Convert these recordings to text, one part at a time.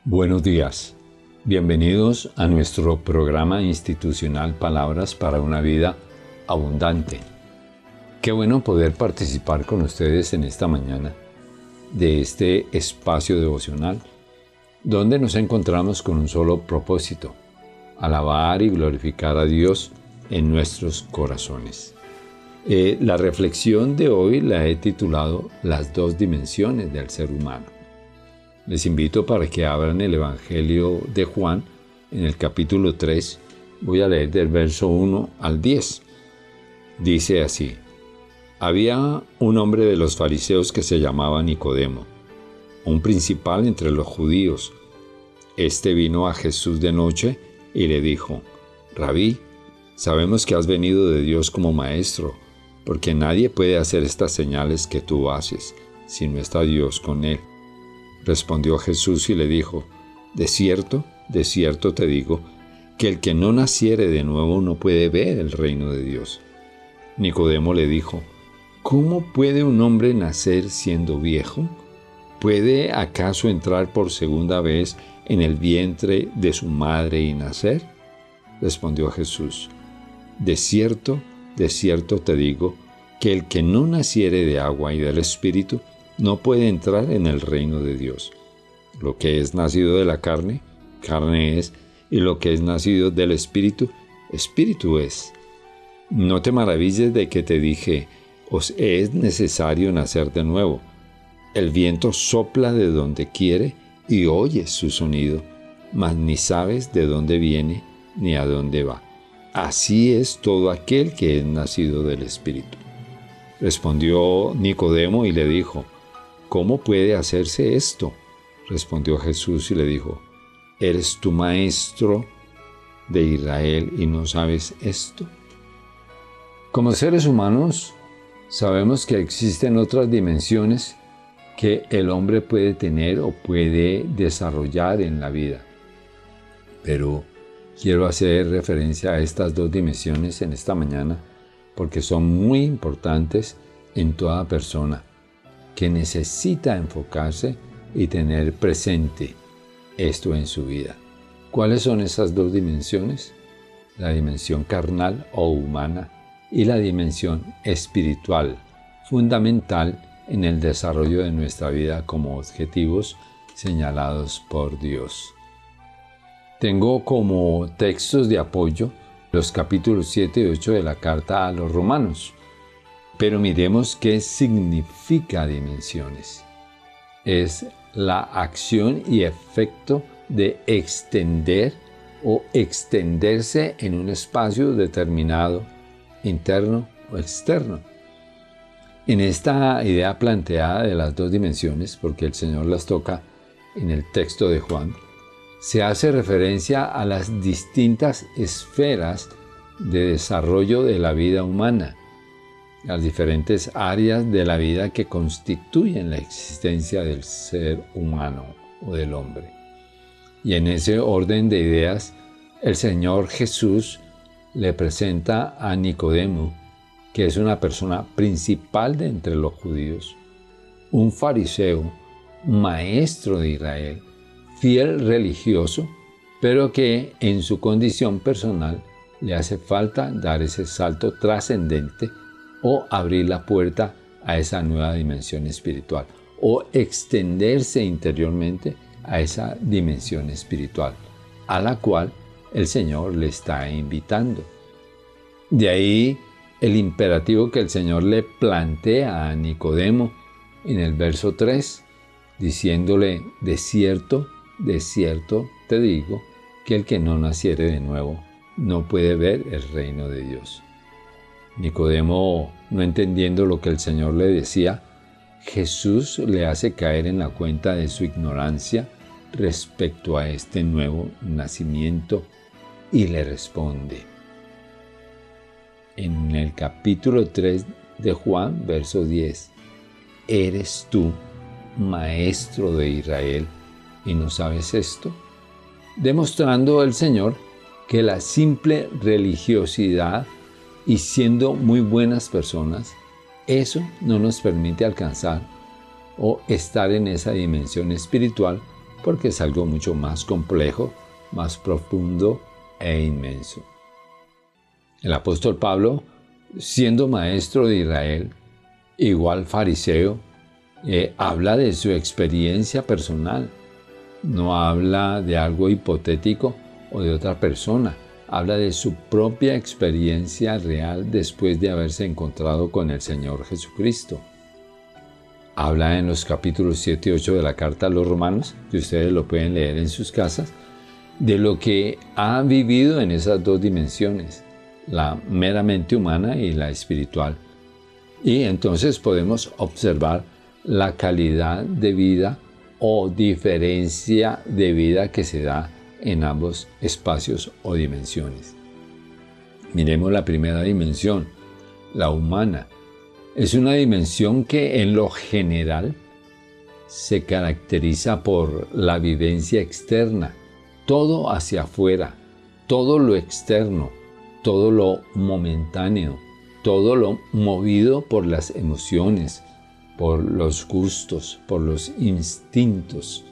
Buenos días, bienvenidos a nuestro programa institucional Palabras para una Vida Abundante. Qué bueno poder participar con ustedes en esta mañana de este espacio devocional, donde nos encontramos con un solo propósito: alabar y glorificar a Dios en nuestros corazones. La reflexión de hoy la he titulado Las dos dimensiones del ser humano. Les invito para que abran el Evangelio de Juan en el capítulo 3. Voy a leer del verso 1 al 10. Dice así: Había un hombre de los fariseos que se llamaba Nicodemo, un principal entre los judíos. Este vino a Jesús de noche y le dijo: Rabí, sabemos que has venido de Dios como maestro, porque nadie puede hacer estas señales que tú haces, si no está Dios con él. Respondió Jesús y le dijo: de cierto te digo, que el que no naciere de nuevo no puede ver el reino de Dios. Nicodemo le dijo: ¿Cómo puede un hombre nacer siendo viejo? ¿Puede acaso entrar por segunda vez en el vientre de su madre y nacer? Respondió Jesús: de cierto te digo, que el que no naciere de agua y del Espíritu no puede entrar en el reino de Dios. Lo que es nacido de la carne, carne es, y lo que es nacido del Espíritu, Espíritu es. No te maravilles de que te dije: os es necesario nacer de nuevo. El viento sopla de donde quiere y oyes su sonido, mas ni sabes de dónde viene ni a dónde va. Así es todo aquel que es nacido del Espíritu. Respondió Nicodemo y le dijo: ¿cómo puede hacerse esto? Respondió Jesús y le dijo: ¿eres tú maestro de Israel y no sabes esto? Como seres humanos, sabemos que existen otras dimensiones que el hombre puede tener o puede desarrollar en la vida. Pero quiero hacer referencia a estas dos dimensiones en esta mañana porque son muy importantes en toda persona que necesita enfocarse y tener presente esto en su vida. ¿Cuáles son esas dos dimensiones? La dimensión carnal o humana y la dimensión espiritual, fundamental en el desarrollo de nuestra vida como objetivos señalados por Dios. Tengo como textos de apoyo los capítulos 7 y 8 de la carta a los Romanos. Pero miremos qué significa dimensiones. Es la acción y efecto de extender o extenderse en un espacio determinado, interno o externo. En esta idea planteada de las dos dimensiones, porque el Señor las toca en el texto de Juan, se hace referencia a las distintas esferas de desarrollo de la vida humana, las diferentes áreas de la vida que constituyen la existencia del ser humano o del hombre. Y en ese orden de ideas, el Señor Jesús le presenta a Nicodemo, que es una persona principal de entre los judíos, un fariseo, maestro de Israel, fiel religioso, pero que en su condición personal le hace falta dar ese salto trascendente o abrir la puerta a esa nueva dimensión espiritual o extenderse interiormente a esa dimensión espiritual a la cual el Señor le está invitando. De ahí el imperativo que el Señor le plantea a Nicodemo en el verso 3, diciéndole: de cierto te digo, que el que no naciere de nuevo no puede ver el reino de Dios. Nicodemo, no entendiendo lo que el Señor le decía, Jesús le hace caer en la cuenta de su ignorancia respecto a este nuevo nacimiento y le responde. En el capítulo 3 de Juan, verso 10, ¿eres tú maestro de Israel y no sabes esto? Demostrando el Señor que la simple religiosidad y siendo muy buenas personas, eso no nos permite alcanzar o estar en esa dimensión espiritual porque es algo mucho más complejo, más profundo e inmenso. El apóstol Pablo, siendo maestro de Israel, igual fariseo, habla de su experiencia personal. No habla de algo hipotético o de otra persona. Habla de su propia experiencia real después de haberse encontrado con el Señor Jesucristo. Habla en los capítulos 7 y 8 de la carta a los Romanos, que ustedes lo pueden leer en sus casas, de lo que ha vivido en esas dos dimensiones, la meramente humana y la espiritual. Y entonces podemos observar la calidad de vida o diferencia de vida que se da en ambos espacios o dimensiones. Miremos la primera dimensión, la humana. Es una dimensión que en lo general se caracteriza por la vivencia externa, todo hacia afuera, todo lo externo, todo lo momentáneo, todo lo movido por las emociones, por los gustos, por los instintos,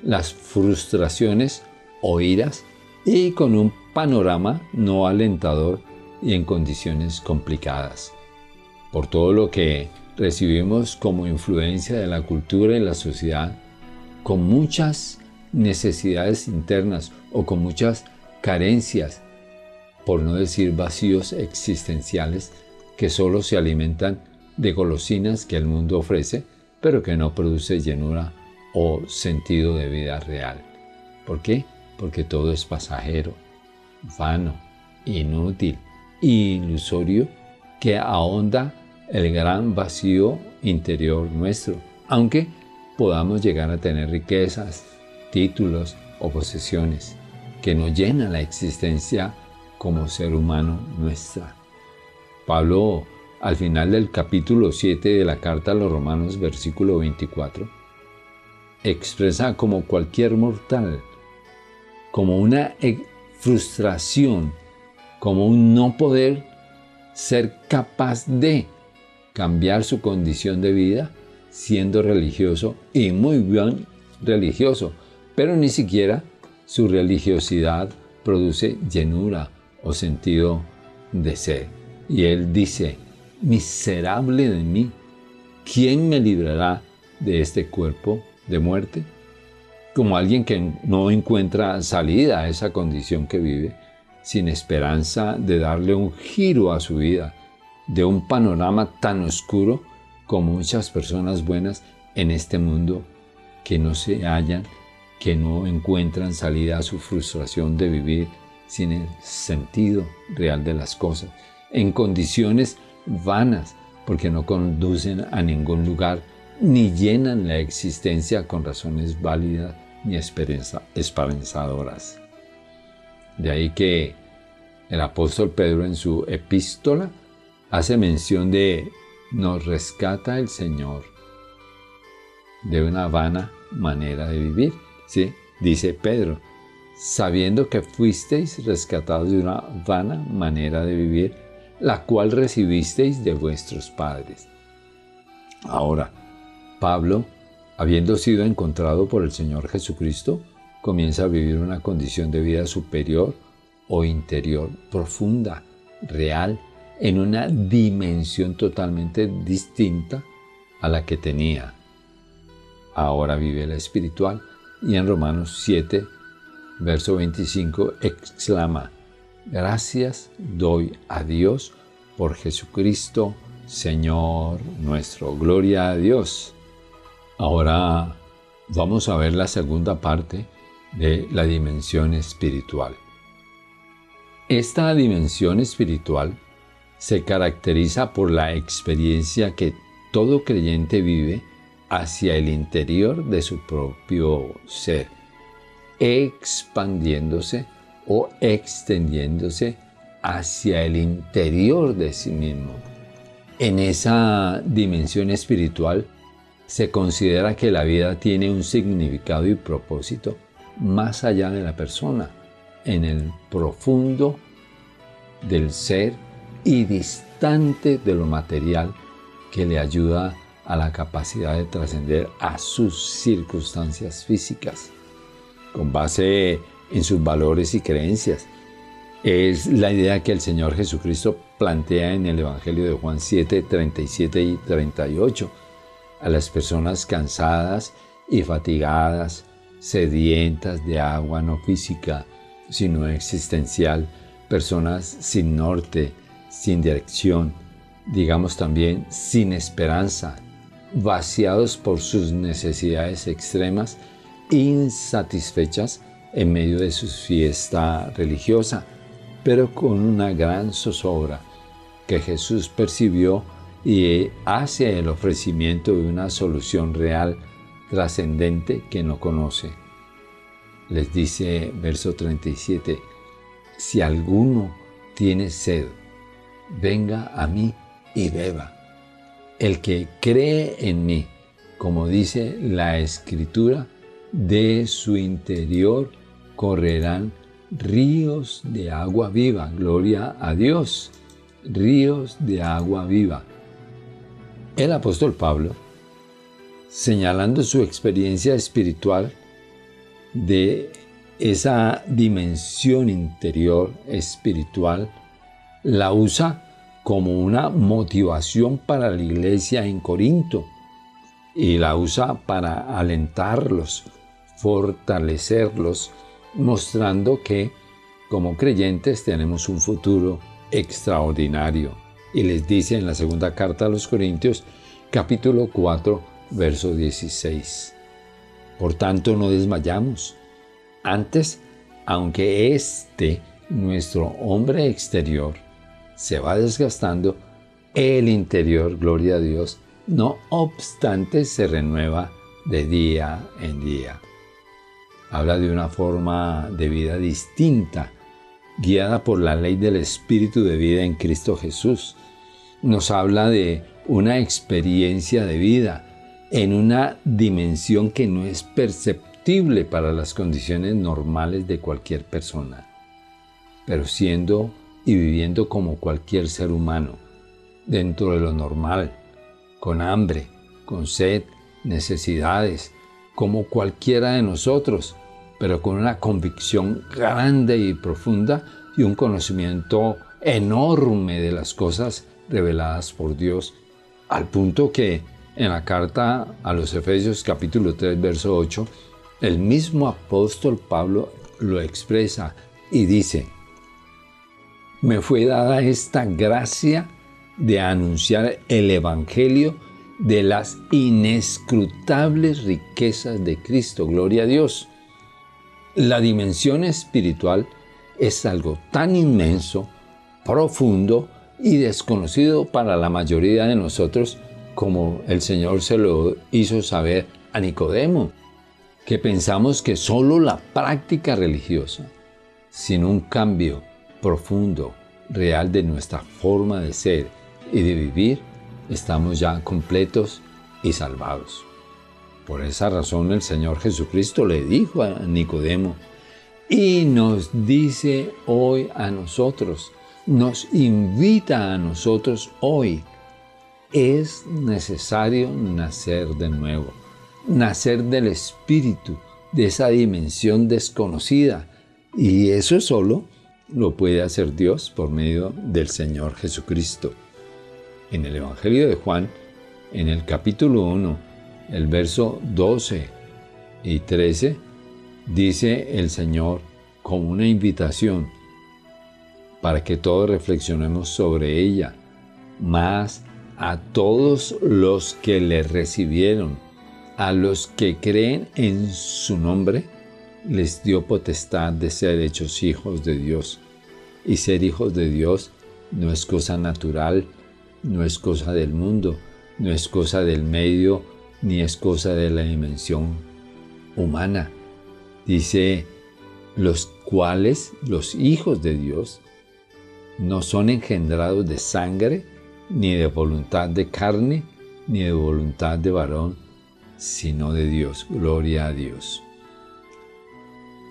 las frustraciones o iras y con un panorama no alentador y en condiciones complicadas. Por todo lo que recibimos como influencia de la cultura y la sociedad, con muchas necesidades internas o con muchas carencias, por no decir vacíos existenciales, que solo se alimentan de golosinas que el mundo ofrece, pero que no produce llenura o sentido de vida real. ¿Por qué? Porque todo es pasajero, vano, inútil, ilusorio, que ahonda el gran vacío interior nuestro, aunque podamos llegar a tener riquezas, títulos o posesiones, que no llenan la existencia como ser humano nuestra. Pablo, al final del capítulo 7 de la carta a los Romanos, versículo 24, expresa como cualquier mortal, como una frustración, como un no poder ser capaz de cambiar su condición de vida siendo religioso y muy bien religioso, pero ni siquiera su religiosidad produce llenura o sentido de ser. Y él dice: miserable de mí, ¿quién me librará de este cuerpo de muerte? Como alguien que no encuentra salida a esa condición que vive, sin esperanza de darle un giro a su vida, de un panorama tan oscuro como muchas personas buenas en este mundo que no se hallan, que no encuentran salida a su frustración de vivir sin el sentido real de las cosas, en condiciones vanas, porque no conducen a ningún lugar, ni llenan la existencia con razones válidas ni esperanzadoras. De ahí que el apóstol Pedro en su epístola hace mención de: nos rescata el Señor de una vana manera de vivir. ¿Sí? Dice Pedro: sabiendo que fuisteis rescatados de una vana manera de vivir, la cual recibisteis de vuestros padres. Ahora, Pablo, habiendo sido encontrado por el Señor Jesucristo, comienza a vivir una condición de vida superior o interior, profunda, real, en una dimensión totalmente distinta a la que tenía. Ahora vive la espiritual, y en Romanos 7, verso 25, exclama: gracias doy a Dios por Jesucristo, Señor nuestro. Gloria a Dios. Ahora vamos a ver la segunda parte de la dimensión espiritual. Esta dimensión espiritual se caracteriza por la experiencia que todo creyente vive hacia el interior de su propio ser, expandiéndose o extendiéndose hacia el interior de sí mismo. En esa dimensión espiritual se considera que la vida tiene un significado y propósito más allá de la persona, en el profundo del ser y distante de lo material, que le ayuda a la capacidad de trascender a sus circunstancias físicas. con base en sus valores y creencias. Es la idea que el Señor Jesucristo plantea en el Evangelio de Juan 7, 37 y 38. A las personas cansadas y fatigadas, sedientas de agua no física, sino existencial, personas sin norte, sin dirección, digamos también sin esperanza, vaciados por sus necesidades extremas, insatisfechas en medio de su fiesta religiosa, pero con una gran zozobra que Jesús percibió y hace el ofrecimiento de una solución real, trascendente, que no conoce. Les dice, verso 37, si alguno tiene sed, venga a mí y beba. El que cree en mí, como dice la Escritura, de su interior correrán ríos de agua viva. Gloria a Dios, ríos de agua viva. El apóstol Pablo, señalando su experiencia espiritual de esa dimensión interior espiritual, la usa como una motivación para la iglesia en Corinto y la usa para alentarlos, fortalecerlos, mostrando que como creyentes tenemos un futuro extraordinario. Y les dice en la segunda carta a los Corintios, capítulo 4, verso 16. Por tanto, no desmayamos. Antes, aunque nuestro hombre exterior, se va desgastando, el interior, gloria a Dios, no obstante se renueva de día en día. Habla de una forma de vida distinta, guiada por la ley del Espíritu de vida en Cristo Jesús. Nos habla de una experiencia de vida en una dimensión que no es perceptible para las condiciones normales de cualquier persona, pero siendo y viviendo como cualquier ser humano, dentro de lo normal, con hambre, con sed, necesidades, como cualquiera de nosotros, pero con una convicción grande y profunda y un conocimiento enorme de las cosas reveladas por Dios, al punto que en la carta a los Efesios capítulo 3, verso 8, el mismo apóstol Pablo lo expresa y dice: me fue dada esta gracia de anunciar el Evangelio de las inescrutables riquezas de Cristo. Gloria a Dios. La dimensión espiritual es algo tan inmenso, profundo y desconocido para la mayoría de nosotros, como el Señor se lo hizo saber a Nicodemo, que pensamos que solo la práctica religiosa, sin un cambio profundo, real de nuestra forma de ser y de vivir, estamos ya completos y salvados. Por esa razón el Señor Jesucristo le dijo a Nicodemo y nos dice hoy a nosotros, nos invita a nosotros hoy: es necesario nacer de nuevo, nacer del Espíritu, de esa dimensión desconocida, y eso solo lo puede hacer Dios por medio del Señor Jesucristo. En el Evangelio de Juan, en el capítulo 1, el verso 12 y 13, dice el Señor como una invitación para que todos reflexionemos sobre ella: mas a todos los que le recibieron, a los que creen en su nombre, les dio potestad de ser hechos hijos de Dios. Y ser hijos de Dios no es cosa natural, no es cosa del mundo, no es cosa del medio, ni es cosa de la dimensión humana. Dice, los cuales, los hijos de Dios, no son engendrados de sangre, ni de voluntad de carne, ni de voluntad de varón, sino de Dios. Gloria a Dios.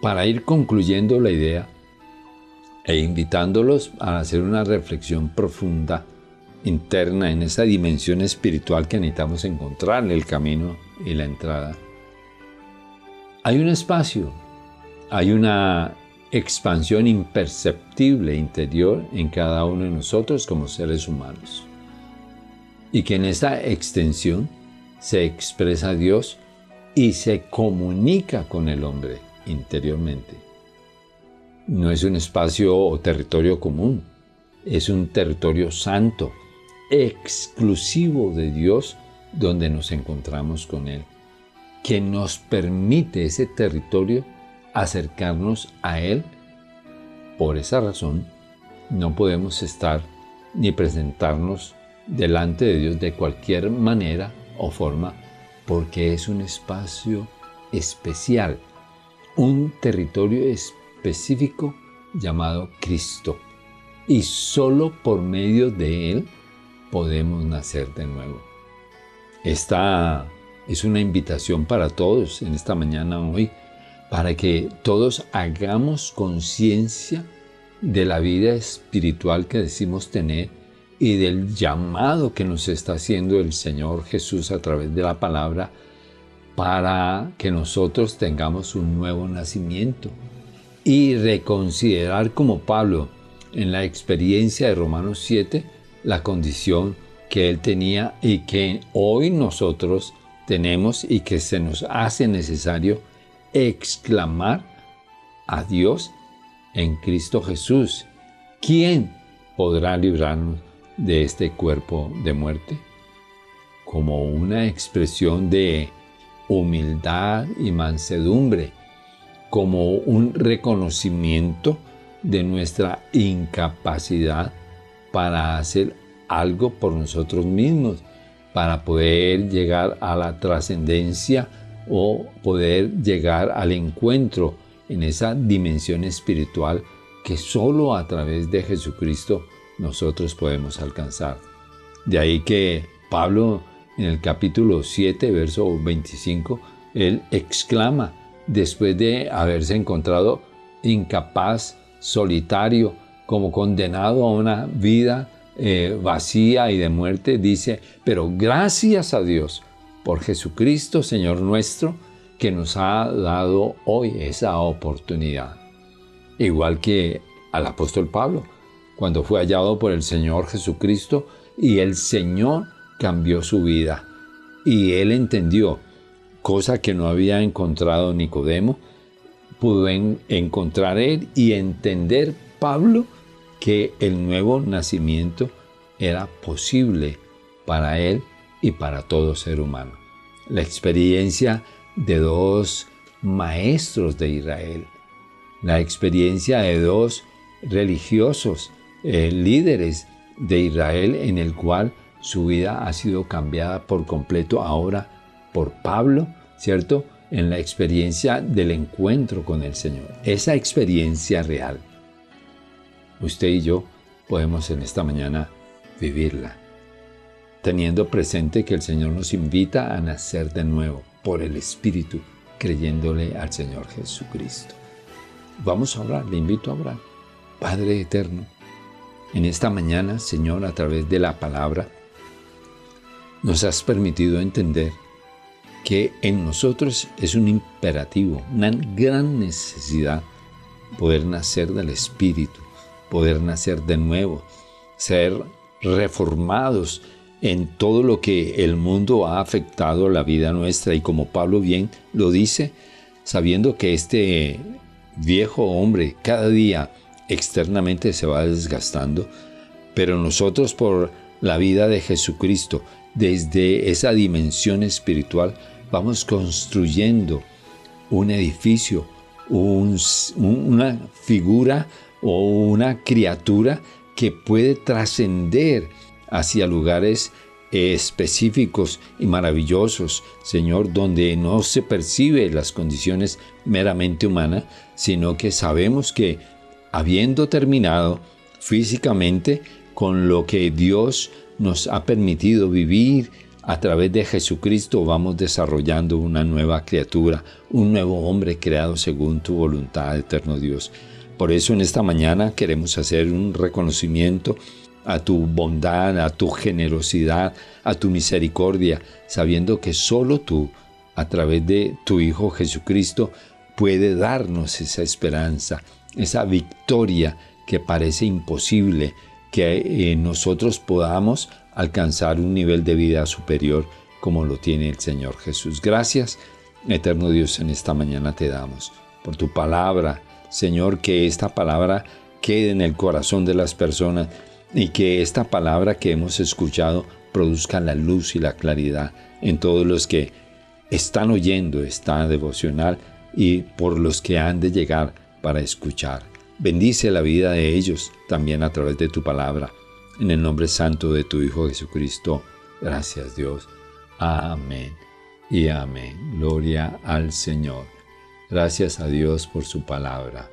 Para ir concluyendo la idea e invitándolos a hacer una reflexión profunda, interna, en esa dimensión espiritual que necesitamos encontrar en el camino y la entrada, hay un espacio Hay una expansión imperceptible interior en cada uno de nosotros como seres humanos. Y que en esta extensión se expresa Dios y se comunica con el hombre interiormente. No es un espacio o territorio común, es un territorio santo, exclusivo de Dios, donde nos encontramos con Él, que nos permite ese territorio acercarnos a Él. Por esa razón, no podemos estar ni presentarnos delante de Dios de cualquier manera o forma, porque es un espacio especial, un territorio específico llamado Cristo. Y solo por medio de Él podemos nacer de nuevo. Esta es una invitación para todos en esta mañana hoy, para que todos hagamos conciencia de la vida espiritual que decimos tener y del llamado que nos está haciendo el Señor Jesús a través de la palabra, para que nosotros tengamos un nuevo nacimiento y reconsiderar, como Pablo en la experiencia de Romanos 7, la condición que él tenía y que hoy nosotros tenemos, y que se nos hace necesario exclamar a Dios en Cristo Jesús: ¿quién podrá librarnos de este cuerpo de muerte? Como una expresión de humildad y mansedumbre, como un reconocimiento de nuestra incapacidad para hacer algo por nosotros mismos, para poder llegar a la trascendencia o poder llegar al encuentro en esa dimensión espiritual que solo a través de Jesucristo nosotros podemos alcanzar. De ahí que Pablo, en el capítulo 7, verso 25, él exclama, después de haberse encontrado incapaz, solitario, como condenado a una vida vacía y de muerte, dice: pero gracias a Dios por Jesucristo, Señor nuestro, que nos ha dado hoy esa oportunidad. Igual que al apóstol Pablo, cuando fue hallado por el Señor Jesucristo y el Señor cambió su vida. Y él entendió, cosa que no había encontrado Nicodemo, pudo encontrar él y entender Pablo que el nuevo nacimiento era posible para él y para todo ser humano. La experiencia de dos maestros de Israel, la experiencia de dos religiosos, líderes de Israel, en el cual su vida ha sido cambiada por completo ahora por Pablo, ¿cierto? En la experiencia del encuentro con el Señor. Esa experiencia real, usted y yo podemos en esta mañana vivirla, teniendo presente que el Señor nos invita a nacer de nuevo por el Espíritu, creyéndole al Señor Jesucristo. Vamos a orar, le invito a orar. Padre eterno, en esta mañana, Señor, a través de la palabra, nos has permitido entender que en nosotros es un imperativo, una gran necesidad poder nacer del Espíritu, poder nacer de nuevo, ser reformados en todo lo que el mundo ha afectado la vida nuestra. Y como Pablo bien lo dice, sabiendo que este viejo hombre cada día externamente se va desgastando, pero nosotros por la vida de Jesucristo, desde esa dimensión espiritual, vamos construyendo un edificio, una figura o una criatura que puede trascender hacia lugares específicos y maravillosos, Señor, donde no se percibe las condiciones meramente humanas, sino que sabemos que, habiendo terminado físicamente con lo que Dios nos ha permitido vivir a través de Jesucristo, vamos desarrollando una nueva criatura, un nuevo hombre creado según tu voluntad, eterno Dios. Por eso en esta mañana queremos hacer un reconocimiento a tu bondad, a tu generosidad, a tu misericordia, sabiendo que solo tú, a través de tu Hijo Jesucristo, puede darnos esa esperanza, esa victoria que parece imposible, que nosotros podamos alcanzar un nivel de vida superior como lo tiene el Señor Jesús. Gracias, eterno Dios, en esta mañana te damos por tu palabra. Señor, que esta palabra quede en el corazón de las personas y que esta palabra que hemos escuchado produzca la luz y la claridad en todos los que están oyendo esta devocional y por los que han de llegar para escuchar. Bendice la vida de ellos también a través de tu palabra. En el nombre santo de tu Hijo Jesucristo. Gracias, Dios. Amén y amén. Gloria al Señor. Gracias a Dios por su palabra.